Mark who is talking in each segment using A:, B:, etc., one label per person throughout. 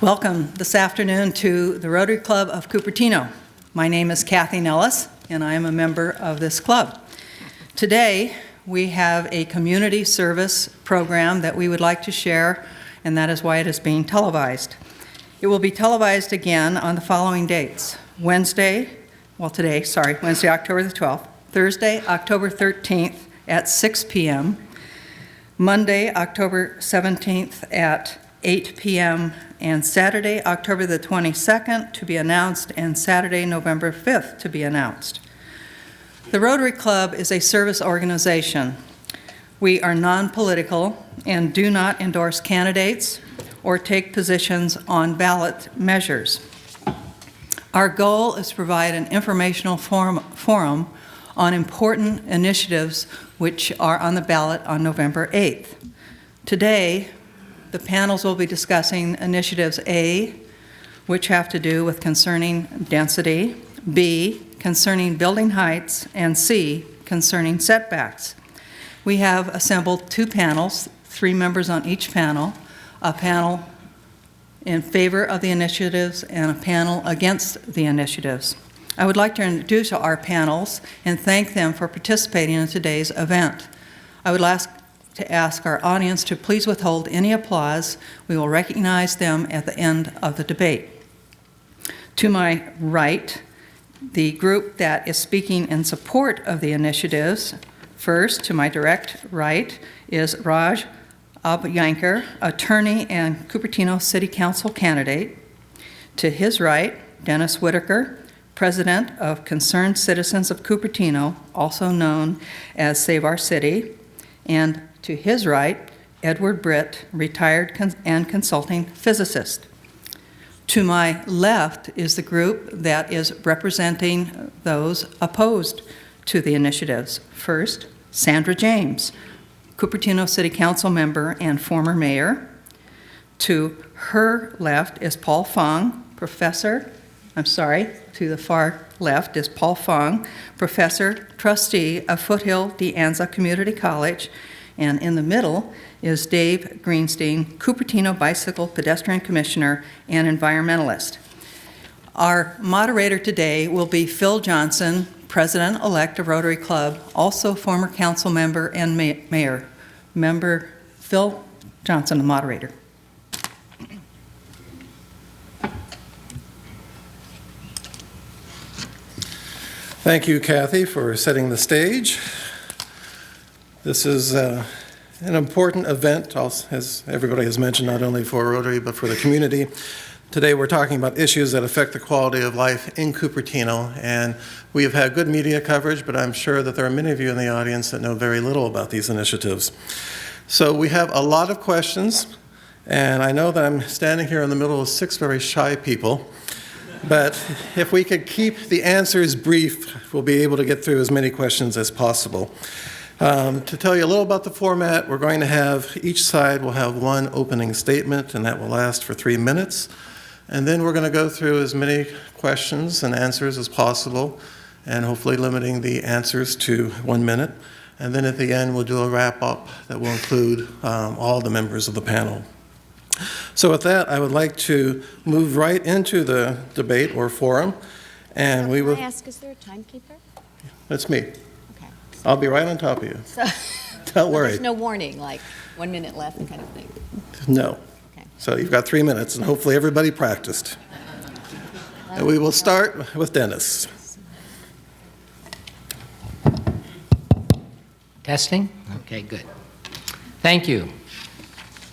A: Welcome this afternoon to the Rotary Club of Cupertino. My name is Kathy Nellis, and I am a member of this club. Today, we have a community service program that we would like to share, and that is why it is being televised. It will be televised again on the following dates. Wednesday, October the 12th, Thursday, October 13th at 6 p.m., Monday, October 17th at 8 p.m., and Saturday, October the 22nd to be announced, and Saturday, November 5th to be announced. The Rotary Club is a service organization. We are non-political and do not endorse candidates or take positions on ballot measures. Our goal is to provide an informational forum on important initiatives which are on the ballot on November 8th. Today, the panels will be discussing initiatives A, which have to do with concerning density, B, concerning building heights, and C, concerning setbacks. We have assembled two panels, 3 members on each panel, a panel in favor of the initiatives and a panel against the initiatives. I would like to introduce our panels and thank them for participating in today's event. I would ask our audience to please withhold any applause. We will recognize them at the end of the debate. To my right, the group that is speaking in support of the initiatives. First, to my direct right, is Raj Abhyanker, attorney and Cupertino City Council candidate. To his right, Dennis Whittaker, president of Concerned Citizens of Cupertino, also known as Save Our City. And to his right, Edward Britt, retired and consulting physicist. To my left is the group that is representing those opposed to the initiatives. First, Sandra James, Cupertino City Council member and former mayor. To her left is Paul Fong, to the far left is Paul Fong, professor, trustee of Foothill De Anza Community College. And in the middle is Dave Greenstein, Cupertino Bicycle Pedestrian Commissioner and environmentalist. Our moderator today will be Phil Johnson, President-elect of Rotary Club, also former council member and mayor. Member Phil Johnson, the moderator.
B: Thank you, Kathy, for setting the stage. This is an important event, as everybody has mentioned, not only for Rotary, but for the community. Today we're talking about issues that affect the quality of life in Cupertino, and we have had good media coverage, but I'm sure that there are many of you in the audience that know very little about these initiatives. So we have a lot of questions, and I know that I'm standing here in the middle of 6 very shy people, but if we could keep the answers brief, we'll be able to get through as many questions as possible. To tell you a little about the format, we're going to have, each side will have one opening statement, and that will last for 3 minutes. And then we're going to go through as many questions and answers as possible, and hopefully limiting the answers to 1 minute. And then at the end, we'll do a wrap-up that will include all the members of the panel. So with that, I would like to move right into the debate or forum. And we will.
C: Can I ask, is there a timekeeper?
B: That's me.
C: Okay.
B: I'll be right on top of you.
C: So,
B: Don't worry.
C: There's no warning, like 1 minute left kind of thing.
B: No.
C: Okay.
B: So you've got 3 minutes, and hopefully everybody practiced. And we will start with Dennis.
D: Testing? Okay, good. Thank you.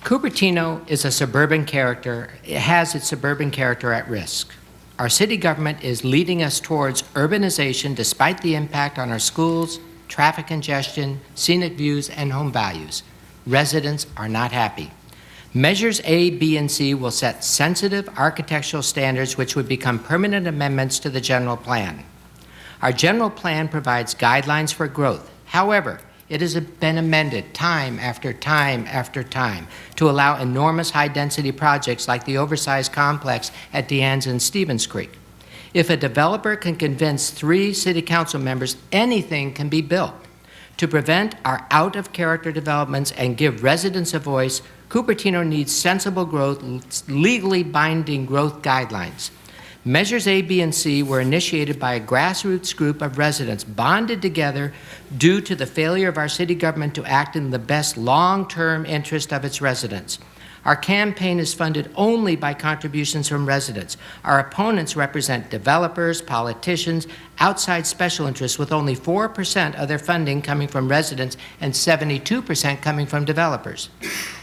D: Cupertino is a suburban character. It has its suburban character at risk. Our city government is leading us towards urbanization despite the impact on our schools, traffic congestion, scenic views, and home values. Residents are not happy. Measures A, B, and C will set sensitive architectural standards which would become permanent amendments to the general plan. Our general plan provides guidelines for growth. However, it has been amended time after time after time to allow enormous high-density projects like the oversized complex at De Anza and Stevens Creek. If a developer can convince 3 city council members, anything can be built. To prevent our out-of-character developments and give residents a voice, Cupertino needs sensible growth, legally binding growth guidelines. Measures A, B, and C were initiated by a grassroots group of residents bonded together due to the failure of our city government to act in the best long-term interest of its residents. Our campaign is funded only by contributions from residents. Our opponents represent developers, politicians, outside special interests, with only 4% of their funding coming from residents and 72% coming from developers.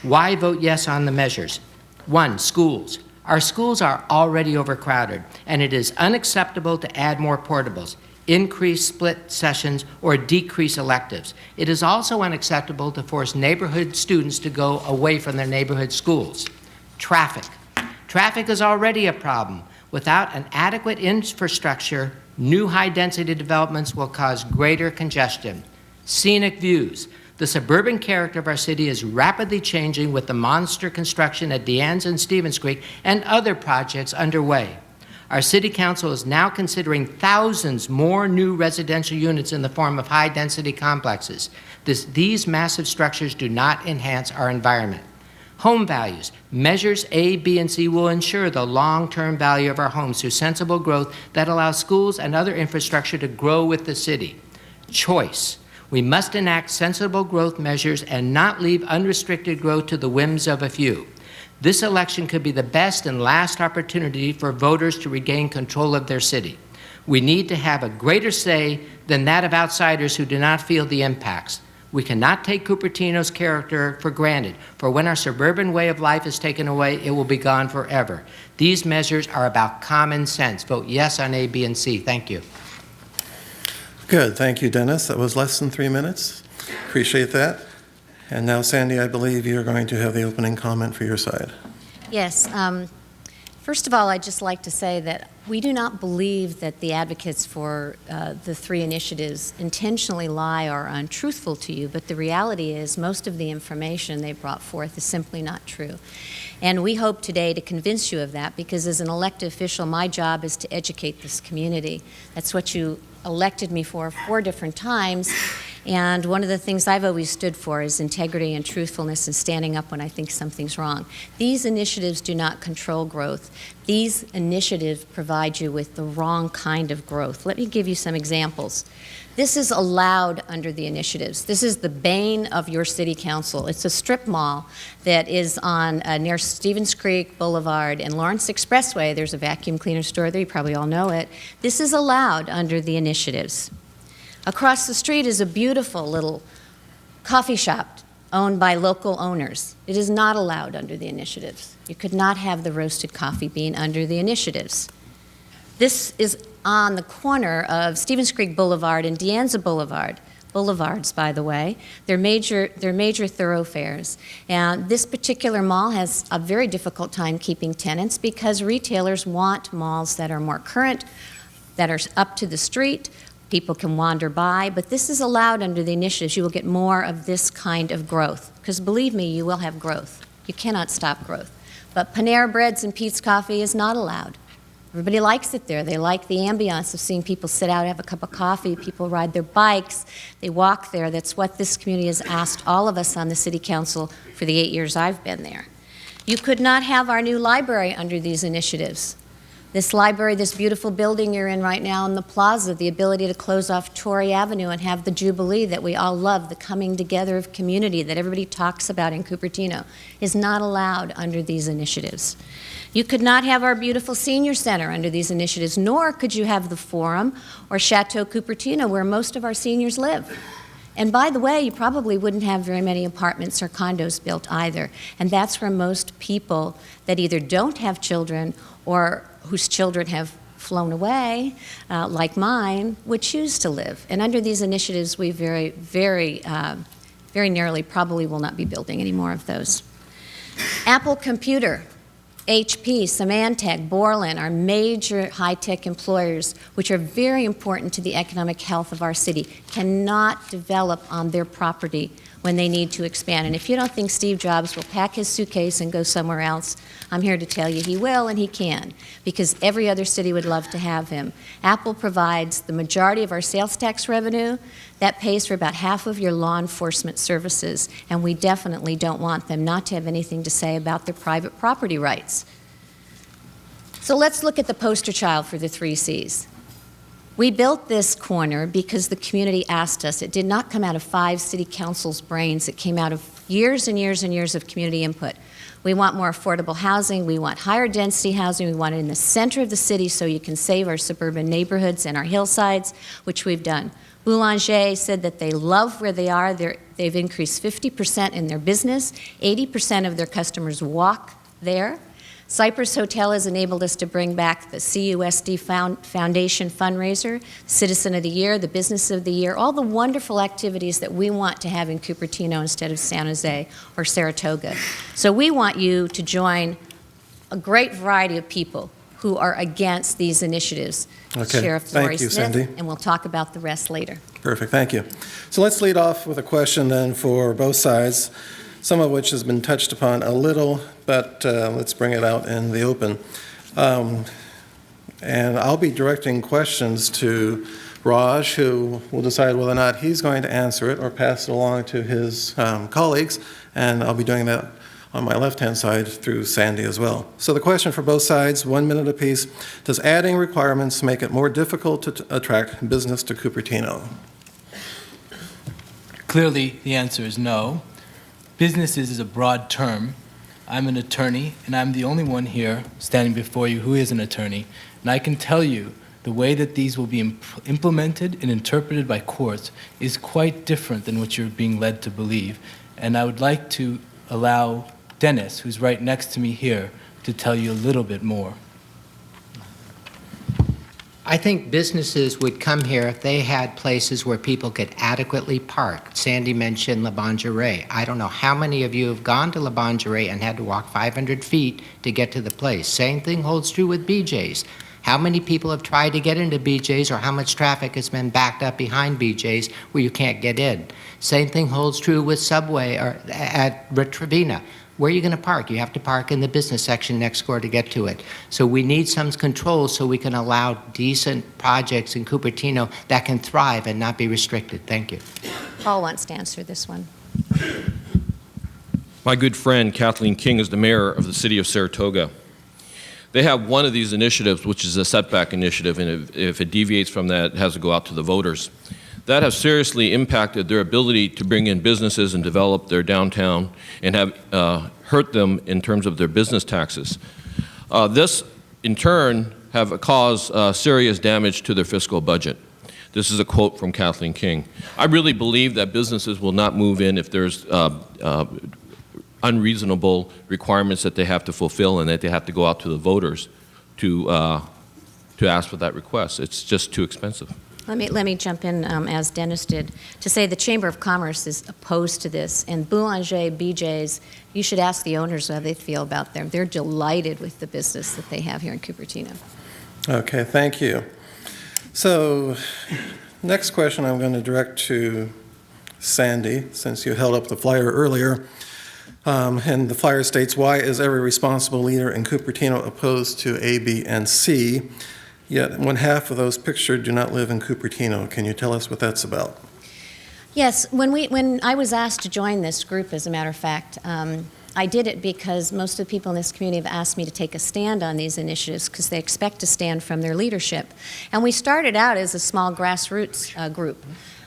D: Why vote yes on the measures? 1, schools. Our schools are already overcrowded, and it is unacceptable to add more portables, increase split sessions, or decrease electives. It is also unacceptable to force neighborhood students to go away from their neighborhood schools. Traffic. Traffic is already a problem. Without an adequate infrastructure, new high-density developments will cause greater congestion. Scenic views. The suburban character of our city is rapidly changing with the monster construction at Deanne's and Stevens Creek and other projects underway. Our city council is now considering thousands more new residential units in the form of high-density complexes. These massive structures do not enhance our environment. Home values. Measures A, B, and C will ensure the long-term value of our homes through sensible growth that allows schools and other infrastructure to grow with the city. Choice. We must enact sensible growth measures and not leave unrestricted growth to the whims of a few. This election could be the best and last opportunity for voters to regain control of their city. We need to have a greater say than that of outsiders who do not feel the impacts. We cannot take Cupertino's character for granted, for when our suburban way of life is taken away, it will be gone forever. These measures are about common sense. Vote yes on A, B, and C. Thank you.
B: Good, thank you, Dennis. That was less than 3 minutes. Appreciate that. And now, Sandy, I believe you're going to have the opening comment for your side.
C: Yes. First of all, I'd just like to say that we do not believe that the advocates for the 3 initiatives intentionally lie or are untruthful to you, but the reality is most of the information they brought forth is simply not true. And we hope today to convince you of that, because as an elected official, my job is to educate this community. That's what you elected me for 4 different times. And one of the things I've always stood for is integrity and truthfulness and standing up when I think something's wrong. These initiatives do not control growth. These initiatives provide you with the wrong kind of growth. Let me give you some examples. This is allowed under the initiatives. This is the bane of your city council. It's a strip mall that is on near Stevens Creek Boulevard and Lawrence Expressway. There's a vacuum cleaner store there. You probably all know it. This is allowed under the initiatives. Across the street is a beautiful little coffee shop owned by local owners. It is not allowed under the initiatives. You could not have the roasted coffee bean under the initiatives. This is on the corner of Stevens Creek Boulevard and De Anza Boulevard. Boulevards, by the way. They're major thoroughfares. And this particular mall has a very difficult time keeping tenants because retailers want malls that are more current, that are up to the street. People can wander by, but this is allowed under the initiatives. You will get more of this kind of growth, because believe me, you will have growth. You cannot stop growth. But Panera Breads and Pete's Coffee is not allowed. Everybody likes it there. They like the ambiance of seeing people sit out, have a cup of coffee, people ride their bikes, they walk there. That's what this community has asked all of us on the City Council for the 8 years I've been there. You could not have our new library under these initiatives. This library, this beautiful building you're in right now in the plaza, the ability to close off Torrey Avenue and have the Jubilee that we all love, the coming together of community that everybody talks about in Cupertino, is not allowed under these initiatives. You could not have our beautiful senior center under these initiatives, nor could you have the Forum or Chateau Cupertino, where most of our seniors live. And by the way, you probably wouldn't have very many apartments or condos built either. And that's where most people that either don't have children or whose children have flown away, like mine, would choose to live. And under these initiatives, we very narrowly probably will not be building any more of those. Apple Computer, HP, Symantec, Borland are major high-tech employers which are very important to the economic health of our city, cannot develop on their property when they need to expand. And if you don't think Steve Jobs will pack his suitcase and go somewhere else, I'm here to tell you he will and he can, because every other city would love to have him. Apple provides the majority of our sales tax revenue. That pays for about half of your law enforcement services, and we definitely don't want them not to have anything to say about their private property rights. So let's look at the poster child for the 3 Cs. We built this corner because the community asked us. It did not come out of 5 city councils' brains. It came out of years and years and years of community input. We want more affordable housing. We want higher density housing. We want it in the center of the city so you can save our suburban neighborhoods and our hillsides, which we've done. Boulanger said that they love where they are. They've increased 50% in their business. 80% of their customers walk there. Cypress Hotel has enabled us to bring back the CUSD Foundation fundraiser, Citizen of the Year, the Business of the Year, all the wonderful activities that we want to have in Cupertino instead of San Jose or Saratoga. So we want you to join a great variety of people who are against these initiatives.
B: Okay.
C: Sheriff
B: Thank
C: Lori
B: you,
C: Smith,
B: Cindy.
C: and we'll talk about the rest later.
B: Perfect, thank you. So let's lead off with a question then for both sides, some of which has been touched upon a little, but let's bring it out in the open. And I'll be directing questions to Raj, who will decide whether or not he's going to answer it or pass it along to his colleagues, and I'll be doing that on my left-hand side through Sandy as well. So the question for both sides, 1 minute apiece: does adding requirements make it more difficult to attract business to Cupertino?
E: Clearly, the answer is no. Businesses is a broad term. I'm an attorney, and I'm the only one here standing before you who is an attorney. And I can tell you the way that these will be implemented and interpreted by courts is quite different than what you're being led to believe. And I would like to allow Dennis, who's right next to me here, to tell you a little bit more.
D: I think businesses would come here if they had places where people could adequately park. Sandy mentioned La Bongerie. I don't know how many of you have gone to La Bongerie and had to walk 500 feet to get to the place. Same thing holds true with BJ's. How many people have tried to get into BJ's, or how much traffic has been backed up behind BJ's where you can't get in? Same thing holds true with Subway or at Trevina. Where are you going to park? You have to park in the business section next door to get to it. So we need some controls so we can allow decent projects in Cupertino that can thrive and not be restricted. Thank you.
C: Paul wants to answer this one.
F: My good friend Kathleen King is the mayor of the city of Saratoga. They have one of these initiatives, which is a setback initiative, and if it deviates from that, it has to go out to the voters. That has seriously impacted their ability to bring in businesses and develop their downtown, and have hurt them in terms of their business taxes. This, in turn, have caused serious damage to their fiscal budget. This is a quote from Kathleen King. I really believe that businesses will not move in if there's unreasonable requirements that they have to fulfill, and that they have to go out to the voters to ask for that request. It's just too expensive.
C: Let me jump in, as Dennis did, to say the Chamber of Commerce is opposed to this. And Boulanger, BJ's, you should ask the owners how they feel about them. They're delighted with the business that they have here in Cupertino.
B: Okay, thank you. So next question I'm going to direct to Sandy, since you held up the flyer earlier. And the flyer states, why is every responsible leader in Cupertino opposed to A, B, and C? Yet 1/2 of those pictured do not live in Cupertino. Can you tell us what that's about?
C: Yes, when I was asked to join this group, as a matter of fact, I did it because most of the people in this community have asked me to take a stand on these initiatives because they expect to stand from their leadership. And we started out as a small grassroots group.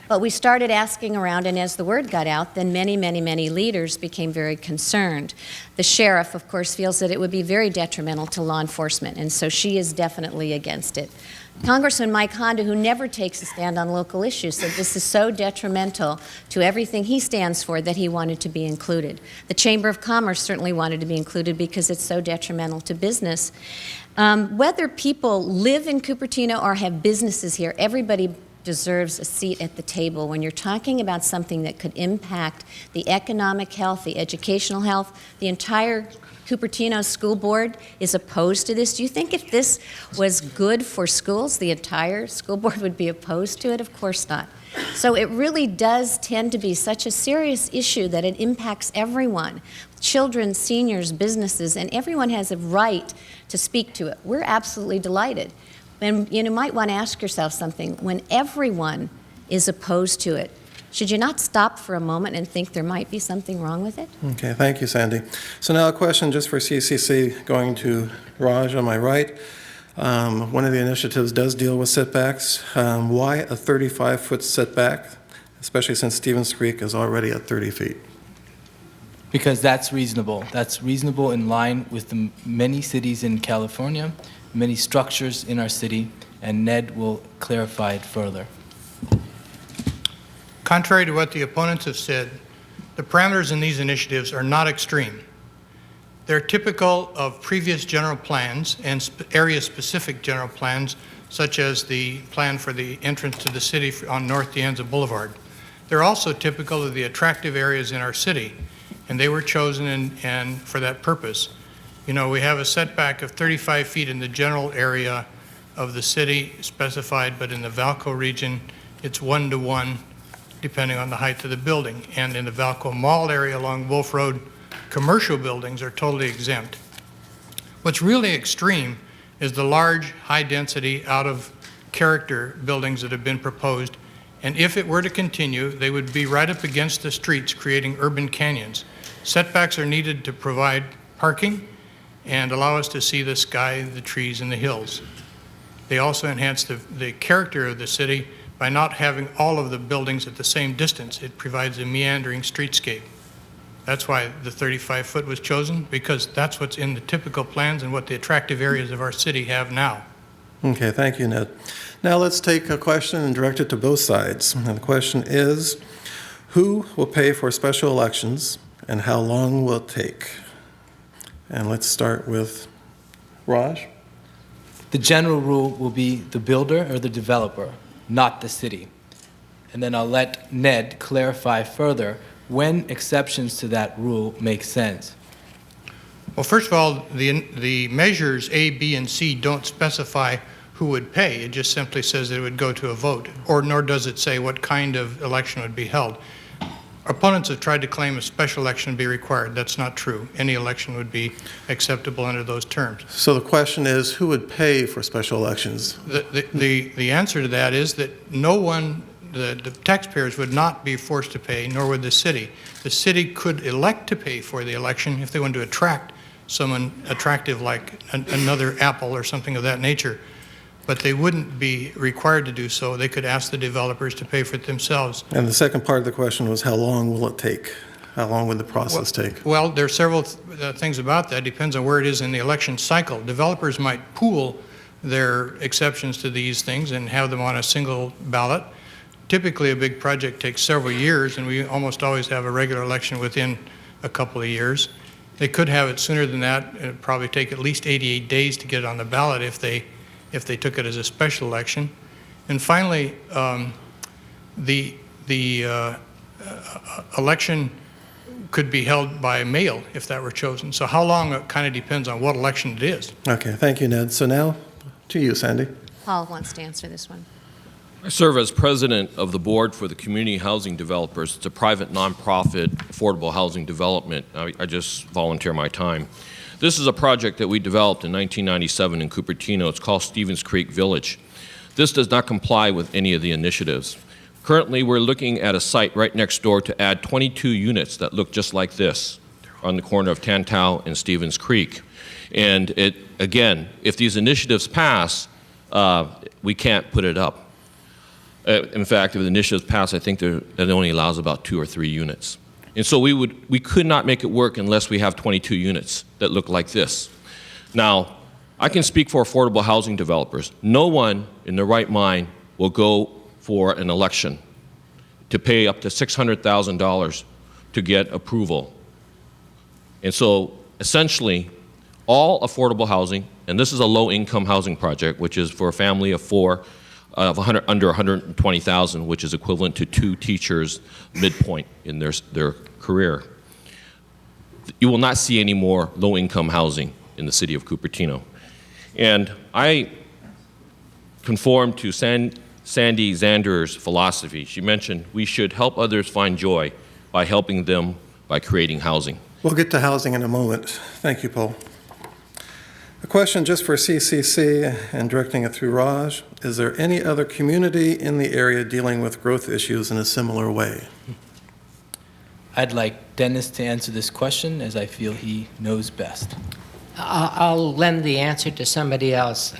C: But we started asking around, and as the word got out, then many, many, many leaders became very concerned. The sheriff, of course, feels that it would be very detrimental to law enforcement, and so she is definitely against it. Congressman Mike Honda, who never takes a stand on local issues, said this is so detrimental to everything he stands for that he wanted to be included. The Chamber of Commerce certainly wanted to be included because it's so detrimental to business. Whether people live in Cupertino or have businesses here, everybody deserves a seat at the table. When you're talking about something that could impact the economic health, the educational health, the entire Cupertino School Board is opposed to this. Do you think if this was good for schools, the entire school board would be opposed to it? Of course not. So it really does tend to be such a serious issue that it impacts everyone, children, seniors, businesses, and everyone has a right to speak to it. We're absolutely delighted. And you might want to ask yourself something. When everyone is opposed to it, should you not stop for a moment and think there might be something wrong with it?
B: Okay, thank you, Sandy. So now a question just for CCC, going to Raj on my right. One of the initiatives does deal with setbacks. Why a 35-foot setback, especially since Stevens Creek is already at 30 feet?
E: Because that's reasonable. That's reasonable in line with the many cities in California, many structures in our city, and Ned will clarify it further.
G: Contrary to what the opponents have said, the parameters in these initiatives are not extreme. They're typical of previous general plans and area-specific general plans, such as the plan for the entrance to the city on North De Anza Boulevard. They're also typical of the attractive areas in our city, and they were chosen and for that purpose. You know, we have a setback of 35 feet in the general area of the city specified, but in the Valco region, it's 1-to-1, depending on the height of the building. And in the Valco Mall area along Wolf Road, commercial buildings are totally exempt. What's really extreme is the large, high-density, out-of-character buildings that have been proposed. And if it were to continue, they would be right up against the streets, creating urban canyons. Setbacks are needed to provide parking and allow us to see the sky, the trees, and the hills. They also enhance the character of the city by not having all of the buildings at the same distance. It provides a meandering streetscape. That's why the 35-foot was chosen, because that's what's in the typical plans and what the attractive areas of our city have now.
B: Okay, thank you, Ned. Now let's take a question and direct it to both sides. And the question is, who will pay for special elections and how long will it take? And let's start with Raj.
E: The general rule will be the builder or the developer, not the city. And then I'll let Ned clarify further when exceptions to that rule make sense.
G: Well, first of all, the measures A, B, and C don't specify who would pay. It just simply says that it would go to a vote, or nor does it say what kind of election would be held. Opponents have tried to claim a special election would be required. That's not true. Any election would be acceptable under those terms.
B: So the question is, who would pay for special elections?
G: The answer to that is that no one, the taxpayers would not be forced to pay, nor would the city. The city could elect to pay for the election if they wanted to attract someone attractive like another Apple or something of that nature. But they wouldn't be required to do so. They could ask the developers to pay for it themselves.
B: And the second part of the question was, how long will it take? How long would the process take?
G: Well, there are several things about that. Depends on where it is in the election cycle. Developers might pool their exceptions to these things and have them on a single ballot. Typically, a big project takes several years, and we almost always have a regular election within a couple of years. They could have it sooner than that. It would probably take at least 88 days to get it on the ballot if they took it as a special election. And finally, the election could be held by mail if that were chosen. So how long, it kind of depends on what election it is.
B: Okay, thank you, Ned. So now to you, Sandy.
C: Paul wants to answer this one.
F: I serve as president of the board for the Community Housing Developers. It's a private, nonprofit, affordable housing development. I just volunteer my time. This is a project that we developed in 1997 in Cupertino. It's called Stevens Creek Village. This does not comply with any of the initiatives. Currently, we're looking at a site right next door to add 22 units that look just like this on the corner of Tantau and Stevens Creek. And again, if these initiatives pass, we can't put it up. In fact, if the initiatives pass, I think it only allows about 2 or 3 units. And so we could not make it work unless we have 22 units that look like this. Now, I can speak for affordable housing developers. No one in their right mind will go for an election to pay up to $600,000 to get approval. And so essentially, all affordable housing, and this is a low-income housing project, which is for a family of 4, of under 120,000, which is equivalent to 2 teachers midpoint in their career. You will not see any more low-income housing in the city of Cupertino. And I conform to Sandy Zander's philosophy. She mentioned we should help others find joy by helping them by creating housing.
B: We'll get to housing in a moment. Thank you, Paul. A question just for CCC and directing it through Raj. Is there any other community in the area dealing with growth issues in a similar way?
E: I'd like Dennis to answer this question, as I feel he knows best.
D: I'll lend the answer to somebody else.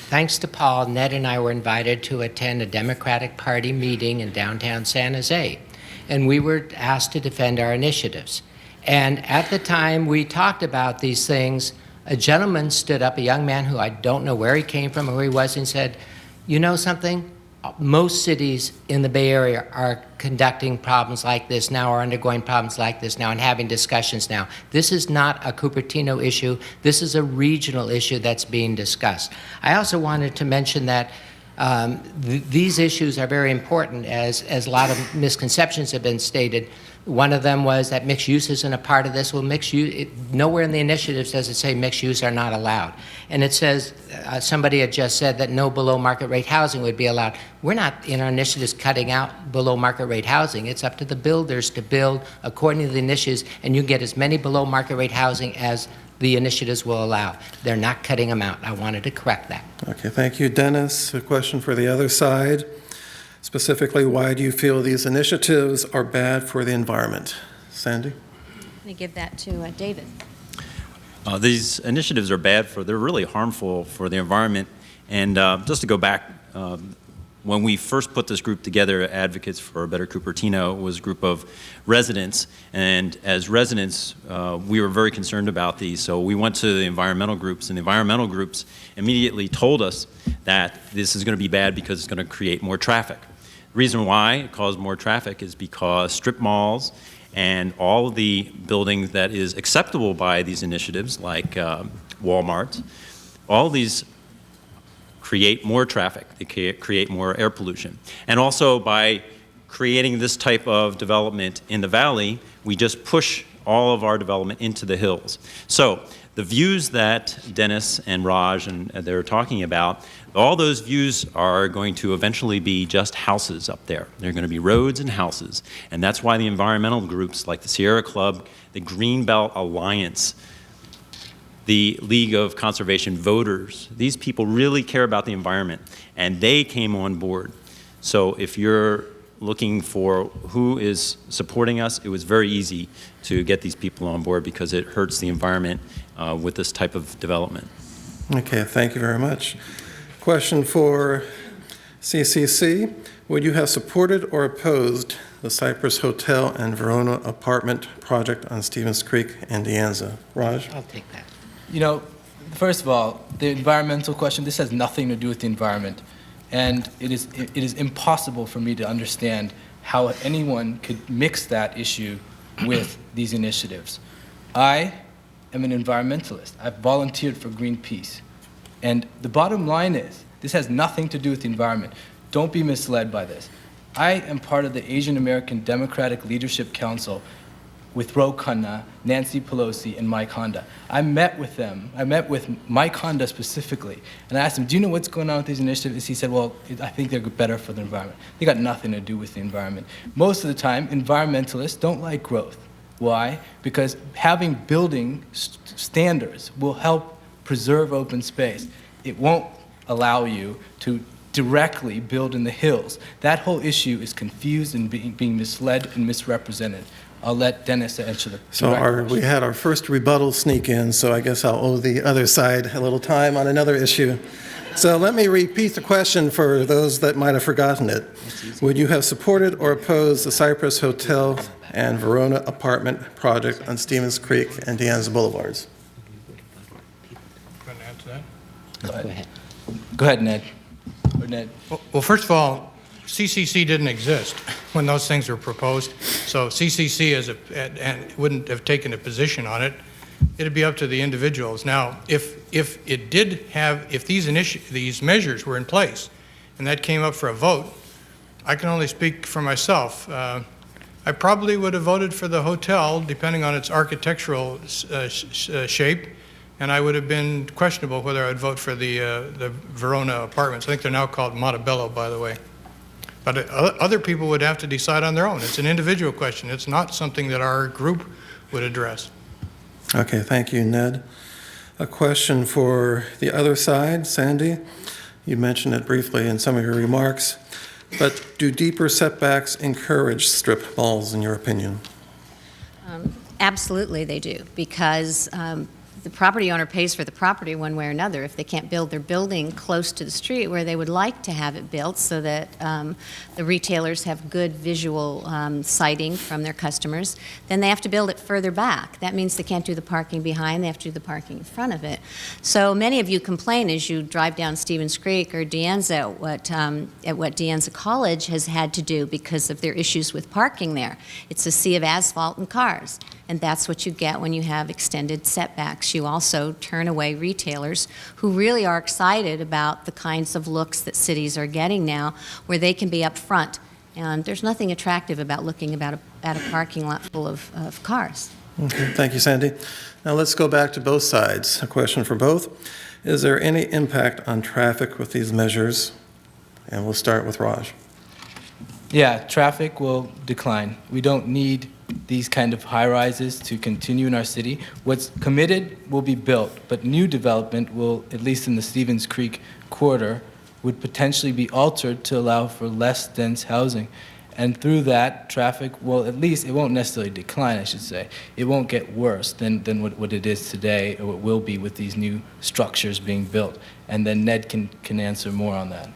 D: Thanks to Paul, Ned and I were invited to attend a Democratic Party meeting in downtown San Jose, and we were asked to defend our initiatives. And at the time we talked about these things, a gentleman stood up, a young man who I don't know where he came from or who he was, and said, you know something? Most cities in the Bay Area are conducting problems like this now, or undergoing problems like this now, and having discussions now. This is not a Cupertino issue. This is a regional issue that's being discussed. I also wanted to mention that these issues are very important, as a lot of misconceptions have been stated. One of them was that mixed use isn't a part of this. Well, mixed use, nowhere in the initiatives does it say mixed use are not allowed. And it says, somebody had just said that no below market rate housing would be allowed. We're not in our initiatives cutting out below market rate housing. It's up to the builders to build according to the initiatives, and you get as many below market rate housing as the initiatives will allow. They're not cutting them out. I wanted to correct that.
B: Okay, thank you, Dennis. A question for the other side. Specifically, why do you feel these initiatives are bad for the environment? Sandy?
C: Let me give that to David.
H: These initiatives are bad they're really harmful for the environment. And just to go back, when we first put this group together, Advocates for a Better Cupertino, was a group of residents. And as residents, we were very concerned about these. So we went to the environmental groups, and the environmental groups immediately told us that this is going to be bad because it's going to create more traffic. The reason why it caused more traffic is because strip malls and all of the buildings that is acceptable by these initiatives, like Walmart, all these create more traffic. They create more air pollution. And also, by creating this type of development in the valley, we just push all of our development into the hills. So the views that Dennis and Raj and they're talking about, all those views are going to eventually be just houses up there. They're going to be roads and houses. And that's why the environmental groups like the Sierra Club, the Greenbelt Alliance, the League of Conservation Voters, these people really care about the environment, and they came on board. So if you're looking for who is supporting us, it was very easy to get these people on board because it hurts the environment with this type of development.
B: Okay, thank you very much. Question for CCC. Would you have supported or opposed the Cypress Hotel and Verona apartment project on Stevens Creek in De Anza? Raj?
D: I'll take that.
E: You know, first of all, the environmental question, this has nothing to do with the environment. And it is impossible for me to understand how anyone could mix that issue with these initiatives. I am an environmentalist. I've volunteered for Greenpeace. And the bottom line is, this has nothing to do with the environment. Don't be misled by this. I am part of the Asian American Democratic Leadership Council with Ro Khanna, Nancy Pelosi, and Mike Honda. I met with them. I met with Mike Honda specifically, and I asked him, do you know what's going on with these initiatives? He said, well, I think they're better for the environment. They got nothing to do with the environment. Most of the time, environmentalists don't like growth. Why? Because having building standards will help preserve open space. It won't allow you to directly build in the hills. That whole issue is confused and being misled and misrepresented. I'll let Dennis answer the
B: So we had our first rebuttal sneak in, so I guess I'll owe the other side a little time on another issue. So let me repeat the question for those that might have forgotten it. Would you have supported or opposed the Cypress Hotel and Verona apartment project on Stevens Creek and De Anza Boulevards?
G: Want to answer that?
D: Go ahead.
E: Go ahead, Ned. Or Ned.
G: Well, first of all, CCC didn't exist when those things were proposed, so CCC wouldn't have taken a position on it. It'd be up to the individuals. Now, if these measures were in place and that came up for a vote, I can only speak for myself. I probably would have voted for the hotel, depending on its architectural shape, and I would have been questionable whether I would vote for the Verona apartments. I think they're now called Montebello, by the way. But other people would have to decide on their own. It's an individual question. It's not something that our group would address.
B: Okay, thank you, Ned. A question for the other side, Sandy. You mentioned it briefly in some of your remarks, but do deeper setbacks encourage strip malls, in your opinion?
C: Absolutely they do, because the property owner pays for the property one way or another. If they can't build their building close to the street where they would like to have it built so that the retailers have good visual sighting from their customers, then they have to build it further back. That means they can't do the parking behind, they have to do the parking in front of it. So many of you complain as you drive down Stevens Creek or De Anza at what De Anza College has had to do because of their issues with parking there. It's a sea of asphalt and cars. And that's what you get when you have extended setbacks. You also turn away retailers who really are excited about the kinds of looks that cities are getting now, where they can be up front. And there's nothing attractive about looking at a parking lot full of cars.
B: Okay, thank you, Sandy. Now let's go back to both sides. A question for both. Is there any impact on traffic with these measures? And we'll start with Raj.
E: Yeah, traffic will decline. We don't need these kind of high-rises to continue in our city. What's committed will be built, but new development will, at least in the Stevens Creek corridor, would potentially be altered to allow for less dense housing. And through that, traffic will, at least, it won't necessarily decline, I should say. It won't get worse than what it is today, or what will be with these new structures being built. And then Ned can answer more on that.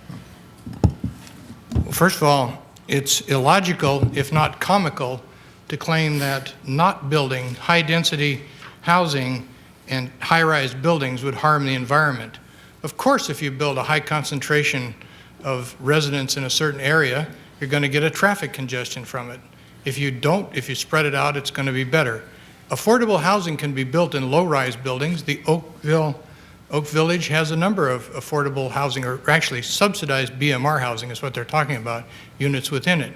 G: Well, first of all, it's illogical, if not comical, to claim that not building high-density housing and high-rise buildings would harm the environment. Of course, if you build a high concentration of residents in a certain area, you're going to get a traffic congestion from it. If you don't, if you spread it out, it's going to be better. Affordable housing can be built in low-rise buildings. The Oak Village has a number of affordable housing, or actually subsidized BMR housing is what they're talking about, units within it.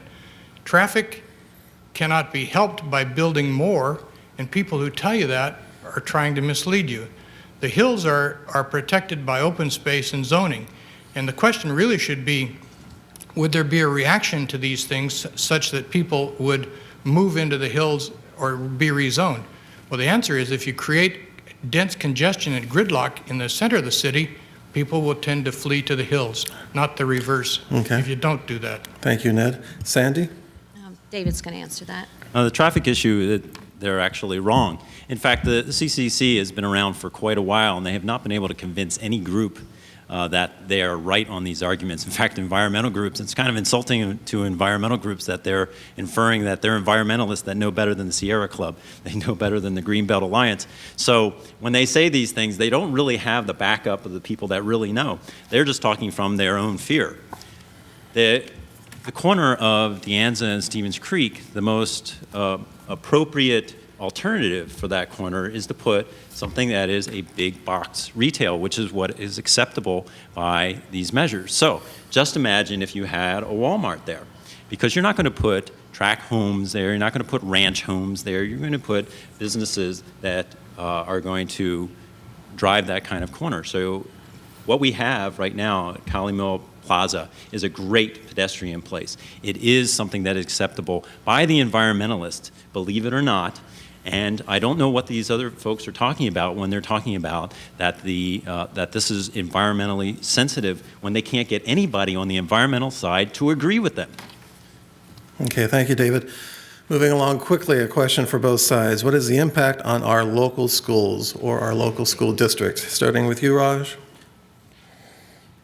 G: Traffic cannot be helped by building more, and people who tell you that are trying to mislead you. The hills are protected by open space and zoning, and the question really should be, would there be a reaction to these things such that people would move into the hills or be rezoned? Well, the answer is if you create dense congestion and gridlock in the center of the city, people will tend to flee to the hills, not the reverse, if you don't do that.
B: Thank you, Ned. Sandy?
C: David's going to answer that.
H: The traffic issue, they're actually wrong. In fact, the CCC has been around for quite a while, and they have not been able to convince any group that they are right on these arguments. In fact, environmental groups, it's kind of insulting to environmental groups that they're inferring that they're environmentalists that know better than the Sierra Club. They know better than the Greenbelt Alliance. So when they say these things, they don't really have the backup of the people that really know. They're just talking from their own fear. The corner of De Anza and Stevens Creek, the most appropriate alternative for that corner is to put something that is a big box retail, which is what is acceptable by these measures. So just imagine if you had a Walmart there, because you're not going to put tract homes there, you're not going to put ranch homes there, you're going to put businesses that are going to drive that kind of corner. So what we have right now at Collie Mill Plaza is a great pedestrian place. It is something that is acceptable by the environmentalists, believe it or not. And I don't know what these other folks are talking about when they're talking about that that this is environmentally sensitive when they can't get anybody on the environmental side to agree with them.
B: Okay, thank you, David. Moving along quickly, a question for both sides. What is the impact on our local schools or our local school district? Starting with you, Raj.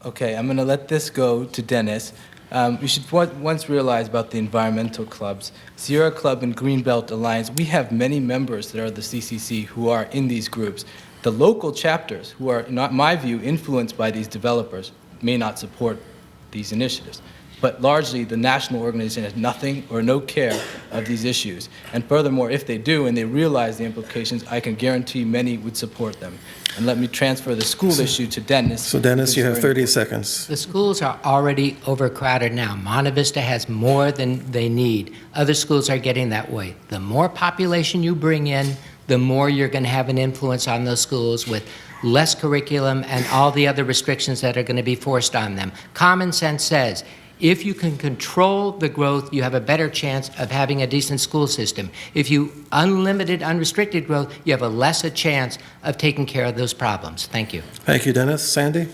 E: Okay, I'm going to let this go to Dennis. You should once realize about the environmental clubs. Sierra Club and Greenbelt Alliance, we have many members that are the CCC who are in these groups. The local chapters, who are, in my view, influenced by these developers, may not support these initiatives. But largely, the national organization has nothing or no care of these issues. And furthermore, if they do and they realize the implications, I can guarantee many would support them. And let me transfer the school issue to Dennis.
B: So Dennis, you have
E: who's
B: 30 seconds.
D: The schools are already overcrowded now. Monte Vista has more than they need. Other schools are getting that way. The more population you bring in, the more you're going to have an influence on those schools with less curriculum and all the other restrictions that are going to be forced on them. Common sense says, if you can control the growth, you have a better chance of having a decent school system. If you unlimited, unrestricted growth, you have a lesser chance of taking care of those problems. Thank you.
B: Thank you, Dennis. Sandy?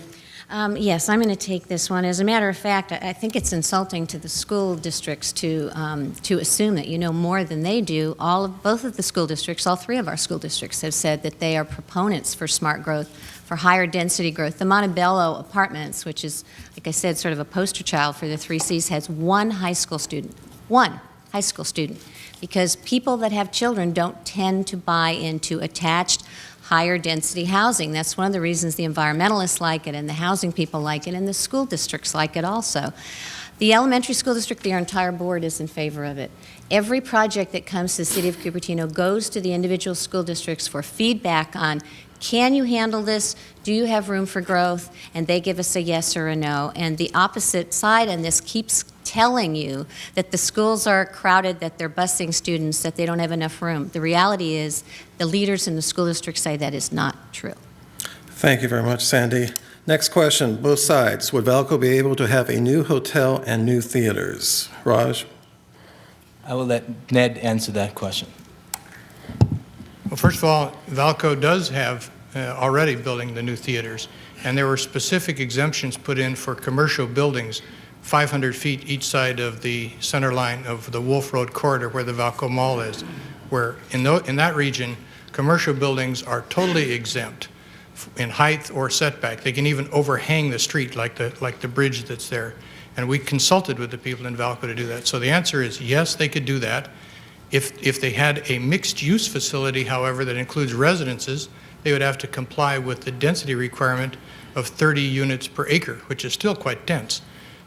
C: Yes, I'm going to take this one. As a matter of fact, I think it's insulting to the school districts to assume that you know more than they do. Both of the school districts, all three of our school districts, have said that they are proponents for smart growth, for higher density growth. The Montebello Apartments, which is, like I said, sort of a poster child for the 3 Cs, has one high school student, because people that have children don't tend to buy into attached higher density housing. That's one of the reasons the environmentalists like it, and the housing people like it, and the school districts like it also. The elementary school district, their entire board is in favor of it. Every project that comes to the City of Cupertino goes to the individual school districts for feedback on, can you handle this? Do you have room for growth? And they give us a yes or a no. And the opposite side on this keeps telling you that the schools are crowded, that they're busing students, that they don't have enough room. The reality is the leaders in the school district say that is not true.
B: Thank you very much, Sandy. Next question, both sides. Would Valco be able to have a new hotel and new theaters? Raj?
E: I will let Ned answer that question.
G: Well, first of all, Valco does have already building the new theaters, and there were specific exemptions put in for commercial buildings 500 feet each side of the center line of the Wolf Road corridor where the Valco Mall is, where in that region, commercial buildings are totally exempt in height or setback. They can even overhang the street like the bridge that's there. And we consulted with the people in Valco to do that. So the answer is yes, they could do that. If they had a mixed-use facility, however, that includes residences, they would have to comply with the density requirement of 30 units per acre, which is still quite dense.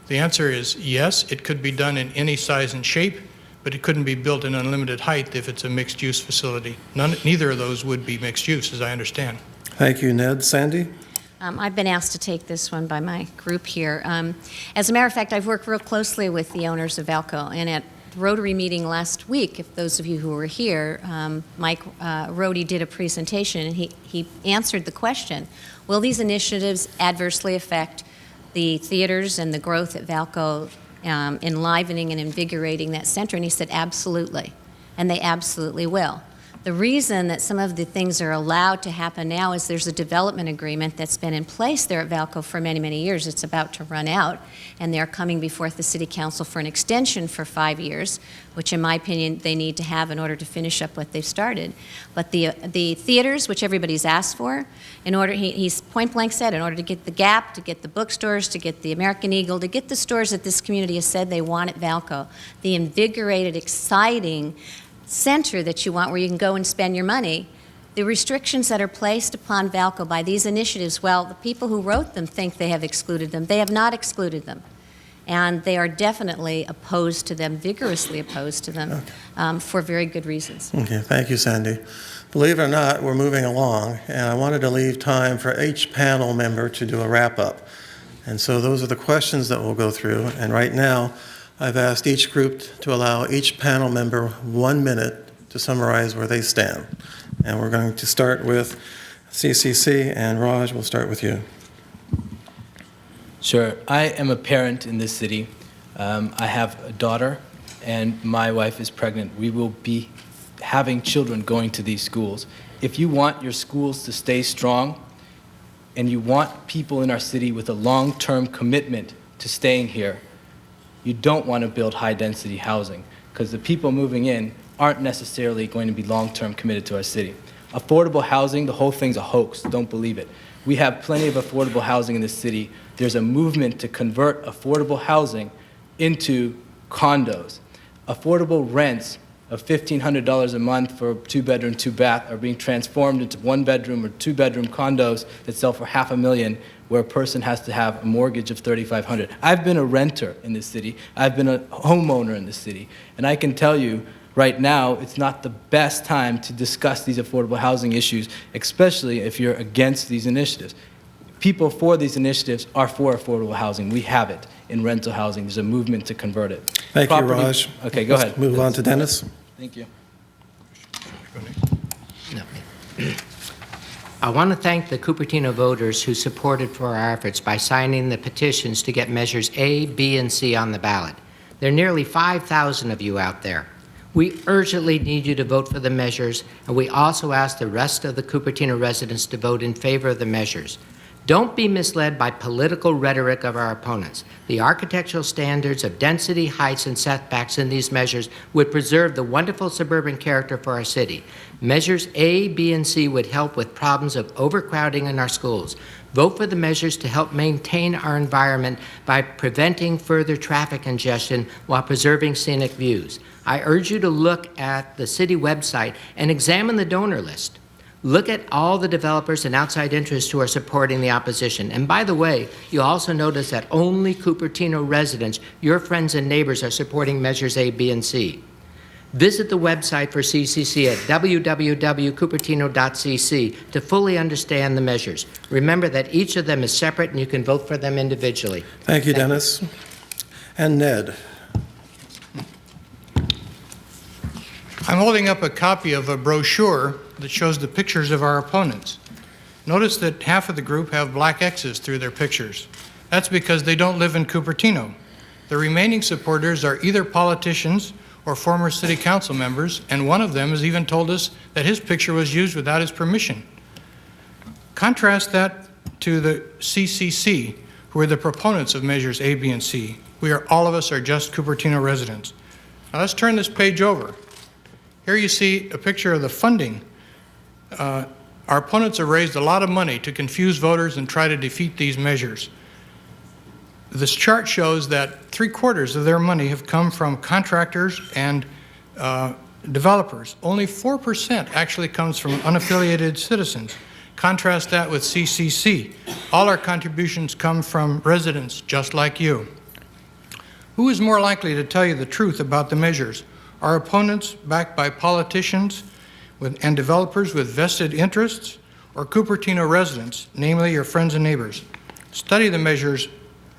G: The answer is yes, it could be done in any size and shape, but it couldn't be built in unlimited height if it's a mixed-use facility. Neither of those would be mixed use, as I understand.
B: Thank you, Ned. Sandy?
C: I've been asked to take this one by my group here. As a matter of fact, I've worked real closely with the owners of Valco, and at the Rotary meeting last week, if those of you who were here, Mike Rohde did a presentation, and he answered the question, will these initiatives adversely affect the theaters and the growth at Valco, enlivening and invigorating that center? And he said, absolutely, and they absolutely will. The reason that some of the things are allowed to happen now is there's a development agreement that's been in place there at Valco for many, many years. It's about to run out, and they're coming before the City Council for an extension for 5 years, which in my opinion they need to have in order to finish up what they've started. But the theaters, which everybody's asked for, in order, he's point blank said, in order to get the Gap, to get the bookstores, to get the American Eagle, to get the stores that this community has said they want at Valco, the invigorated, exciting center that you want where you can go and spend your money, the restrictions that are placed upon Valco by these initiatives, well, the people who wrote them think they have excluded them. They have not excluded them. And they are definitely opposed to them, vigorously opposed to them, for very good reasons.
B: Okay, thank you, Sandy. Believe it or not, we're moving along, and I wanted to leave time for each panel member to do a wrap-up. And so those are the questions that we'll go through, and right now, I've asked each group to allow each panel member 1 minute to summarize where they stand. And we're going to start with CCC, and Raj, we'll start with you.
E: Sure. I am a parent in this city. I have a daughter, and my wife is pregnant. We will be having children going to these schools. If you want your schools to stay strong, and you want people in our city with a long-term commitment to staying here, you don't want to build high-density housing, because the people moving in aren't necessarily going to be long-term committed to our city. Affordable housing, the whole thing's a hoax. Don't believe it. We have plenty of affordable housing in this city. There's a movement to convert affordable housing into condos. Affordable rents of $1,500 a month for a 2-bedroom, 2-bath are being transformed into 1-bedroom or 2-bedroom condos that sell for $500,000, where a person has to have a mortgage of $3,500. I've been a renter in this city. I've been a homeowner in this city. And I can tell you, Right now, it's not the best time to discuss these affordable housing issues, especially if you're against these initiatives. People for these initiatives are for affordable housing. We have it in rental housing. There's a movement to convert it.
B: Thank you, Raj.
E: Okay, go
B: Let's
E: ahead.
B: move on to Dennis.
E: Thank you.
D: I want to thank the Cupertino voters who supported for our efforts by signing the petitions to get measures A, B, and C on the ballot. There are nearly 5,000 of you out there. We urgently need you to vote for the measures, and we also ask the rest of the Cupertino residents to vote in favor of the measures. Don't be misled by political rhetoric of our opponents. The architectural standards of density, heights, and setbacks in these measures would preserve the wonderful suburban character for our city. Measures A, B, and C would help with problems of overcrowding in our schools. Vote for the measures to help maintain our environment by preventing further traffic congestion while preserving scenic views. I urge you to look at the city website and examine the donor list. Look at all the developers and outside interests who are supporting the opposition. And by the way, you'll also notice that only Cupertino residents, your friends and neighbors, are supporting measures A, B, and C. Visit the website for CCC at www.cupertino.cc to fully understand the measures. Remember that each of them is separate and you can vote for them individually.
B: Thank you, Dennis. And Ned.
G: I'm holding up a copy of a brochure that shows the pictures of our opponents. Notice that half of the group have black X's through their pictures. That's because they don't live in Cupertino. The remaining supporters are either politicians or former city council members, and one of them has even told us that his picture was used without his permission. Contrast that to the CCC, who are the proponents of measures A, B, and C. All of us are just Cupertino residents. Now let's turn this page over. Here you see a picture of the funding. Our opponents have raised a lot of money to confuse voters and try to defeat these measures. This chart shows that 3/4 of their money have come from contractors and developers. Only 4% actually comes from unaffiliated citizens. Contrast that with CCC. All our contributions come from residents just like you. Who is more likely to tell you the truth about the measures? Our opponents, backed by politicians and developers with vested interests, or Cupertino residents, namely your friends and neighbors? Study the measures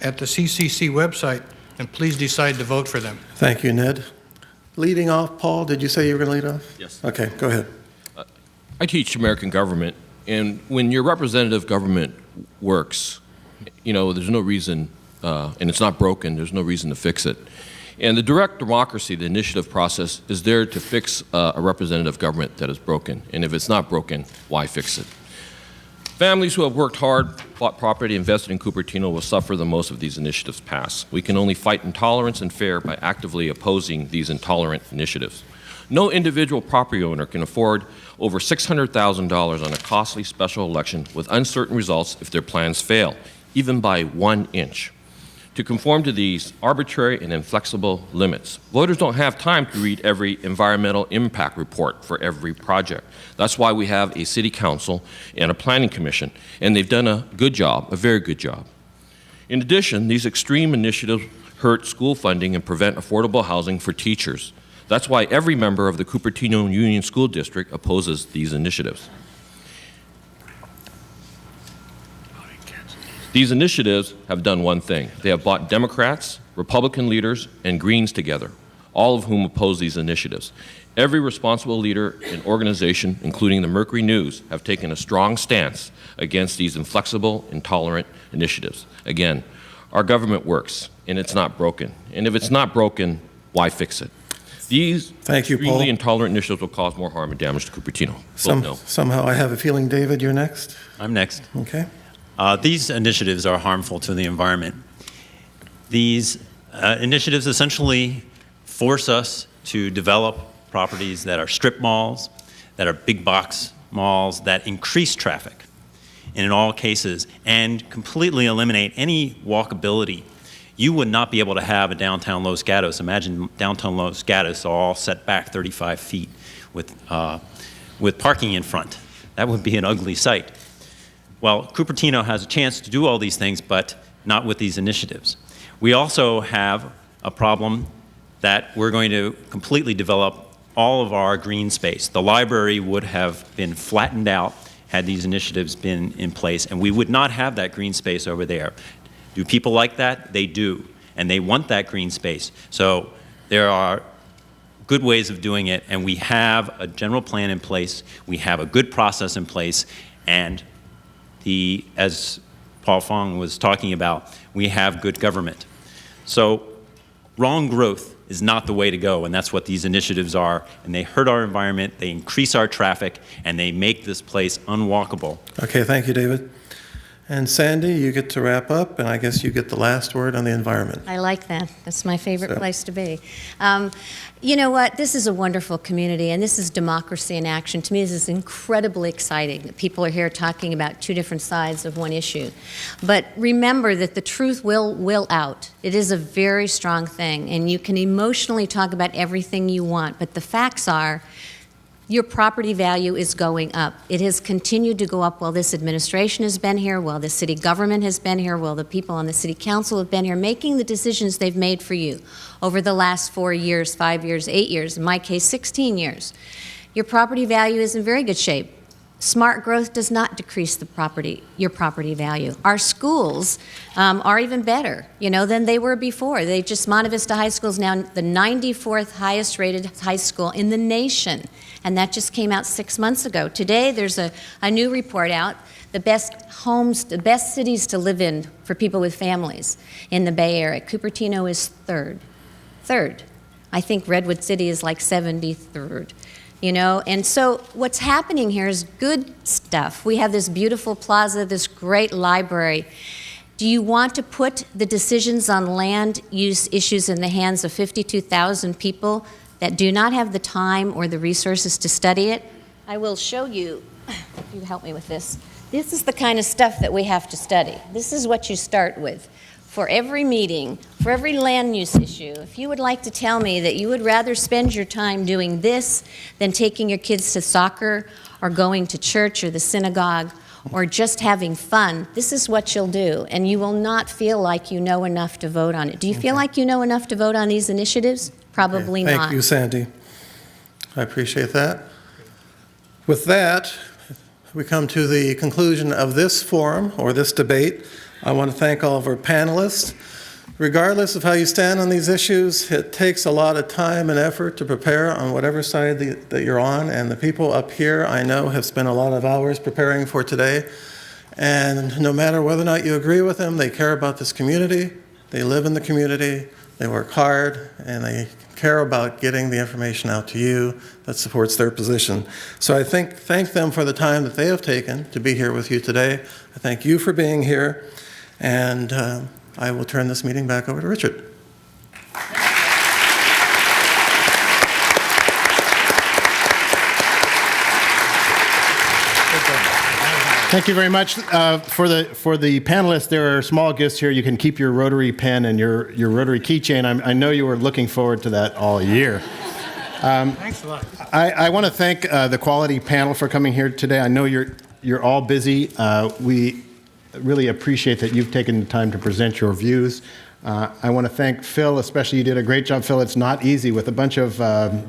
G: at the CCC website, and please decide to vote for them.
B: Thank you, Ned. Leading off, Paul, did you say you were going to lead off?
F: Yes.
B: Okay, go ahead.
F: I teach American government, and when your representative government works, there's no reason, and it's not broken, there's no reason to fix it. And the direct democracy, the initiative process, is there to fix a representative government that is broken. And if it's not broken, why fix it? Families who have worked hard, bought property, invested in Cupertino will suffer the most if these initiatives pass. We can only fight intolerance and fear by actively opposing these intolerant initiatives. No individual property owner can afford over $600,000 on a costly special election with uncertain results if their plans fail, even by 1 inch. To conform to these arbitrary and inflexible limits. Voters don't have time to read every environmental impact report for every project. That's why we have a city council and a planning commission, and they've done a good job, a very good job. In addition, these extreme initiatives hurt school funding and prevent affordable housing for teachers. That's why every member of the Cupertino Union School District opposes these initiatives. These initiatives have done one thing. They have brought Democrats, Republican leaders, and Greens together, all of whom oppose these initiatives. Every responsible leader and organization, including the Mercury News, have taken a strong stance against these inflexible, intolerant initiatives. Again, our government works, and it's not broken. And if it's not broken, why fix it? These extremely intolerant initiatives will cause more harm and damage to Cupertino.
B: Somehow I have a feeling, David, you're next.
H: I'm next.
B: Okay.
H: These initiatives are harmful to the environment. These initiatives essentially force us to develop properties that are strip malls, that are big box malls, that increase traffic in all cases, and completely eliminate any walkability. You would not be able to have a downtown Los Gatos. Imagine downtown Los Gatos all set back 35 feet with parking in front. That would be an ugly sight. Well, Cupertino has a chance to do all these things, but not with these initiatives. We also have a problem that we're going to completely develop all of our green space. The library would have been flattened out had these initiatives been in place, and we would not have that green space over there. Do people like that? They do, and they want that green space. So there are good ways of doing it, and we have a general plan in place, we have a good process in place, and as Paul Fong was talking about, we have good government. So wrong growth is not the way to go, and that's what these initiatives are, and they hurt our environment, they increase our traffic, and they make this place unwalkable.
B: Okay, thank you, David. And Sandy, you get to wrap up, and I guess you get the last word on the environment.
C: I like that. That's my favorite place to be. You know what? This is a wonderful community, and this is democracy in action. To me, this is incredibly exciting that people are here talking about two different sides of one issue. But remember that the truth will out. It is a very strong thing, and you can emotionally talk about everything you want, but the facts are your property value is going up. It has continued to go up while this administration has been here, while the city government has been here, while the people on the city council have been here, making the decisions they've made for you over the last 4 years, 5 years, 8 years, in my case, 16 years. Your property value is in very good shape. Smart growth does not decrease your property value. Our schools are even better, than they were before. Monte Vista High School is now the 94th highest rated high school in the nation, and that just came out 6 months ago. Today, there's a new report out, the best homes, the best cities to live in for people with families in the Bay Area. Cupertino is third. I think Redwood City is like 73rd. And so what's happening here is good stuff. We have this beautiful plaza, this great library. Do you want to put the decisions on land use issues in the hands of 52,000 people that do not have the time or the resources to study it? I will show you, if you help me with this. This is the kind of stuff that we have to study. This is what you start with. For every meeting, for every land use issue, if you would like to tell me that you would rather spend your time doing this than taking your kids to soccer or going to church or the synagogue or just having fun, this is what you'll do, and you will not feel like you know enough to vote on it. Do you feel like you know enough to vote on these initiatives? Probably not.
B: Thank you, Sandy. I appreciate that. With that, we come to the conclusion of this forum or this debate. I want to thank all of our panelists. Regardless of how you stand on these issues, it takes a lot of time and effort to prepare on whatever side that you're on, and the people up here, I know, have spent a lot of hours preparing for today. And no matter whether or not you agree with them, they care about this community, they live in the community, they work hard, and they care about getting the information out to you that supports their position. So I thank them for the time that they have taken to be here with you today. I thank you for being here. And I will turn this meeting back over to Richard.
I: Thank you very much. For the panelists, there are small gifts here. You can keep your Rotary pen and your Rotary keychain. I know you were looking forward to that all year.
G: Thanks a lot.
I: I want to thank the quality panel for coming here today. I know you're all busy. We really appreciate that you've taken the time to present your views. I want to thank Phil, especially. You did a great job, Phil. It's not easy with a bunch of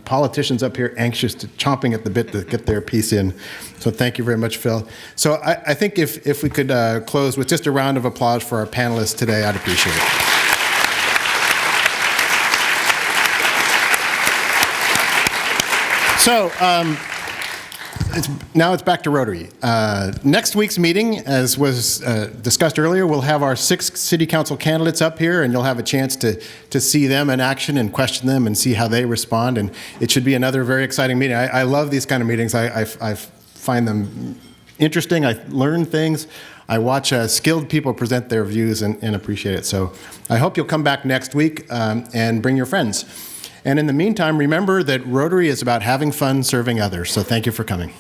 I: politicians up here anxious chomping at the bit to get their piece in. So thank you very much, Phil. So I think if we could close with just a round of applause for our panelists today, I'd appreciate it. So now it's back to Rotary. Next week's meeting, as was discussed earlier, we'll have our 6 city council candidates up here, and you'll have a chance to see them in action and question them and see how they respond. And it should be another very exciting meeting. I love these kind of meetings. I find them interesting. I learn things. I watch skilled people present their views and appreciate it. So I hope you'll come back next week and bring your friends. And in the meantime, remember that Rotary is about having fun serving others. So thank you for coming.